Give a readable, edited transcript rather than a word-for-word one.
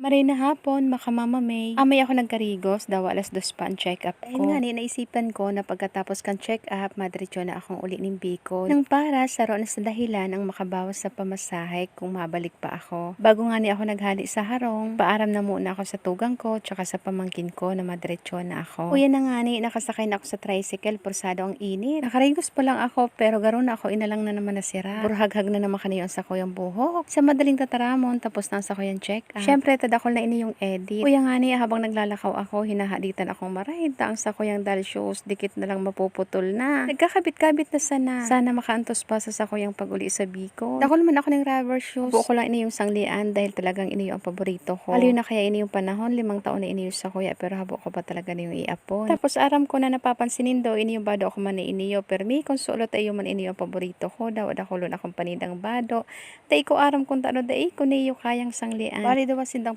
Maray na hapon, makamama May. Amay ako nagkarigos, daw alas 2 pa ang check-up ko. Dahil nga ni, naisipan ko na pagkatapos kang check-up, madiretso na akong uli ng Bicol. Nang para, saro na sa dahilan ang makabawas sa pamasahe kung mabalik pa ako. Bago nga ni ako naghali sa harong, paaram na muna ako sa tugang ko, tsaka sa pamangkin ko na madiretso na ako. Uyan na nga ni, nakasakay na ako sa tricycle, pursado ang init. Nakarigos pa lang ako, pero garo na ako, inalang na naman nasira. Burhaghag na naman kaniyon sa kuyang buhok. Sa madaling tataramon, tapos na sa kuyang check-up. Syempre, dakol na ini yung edit. Kuya nga ni, habang naglalakaw ako, hinahaditan akong marahita ang sa kuyang dal shoes, dikit na lang mapuputol na. Nagkakabit-kabit na sana. Sana makaantos pa sa kuyang pag-uli sa Bicol. Dakol man ako ng rubber shoes. Buo ko lang ini yung sanglian dahil talagang ini yung paborito ko. Aliw na kaya ini yung panahon, 5 taon na ini yung sa kuya, pero habo ko pa talaga na yung iapon. Tapos aram ko na napapansinin daw, ini yung bado ako man na iniyo, pero may konsulot ay yung man ini yung paborito ko. Daw dakulon akong panidang bado. Tay ko aram kung tano, day ko niyo kayang sanglian. Bali daw sindang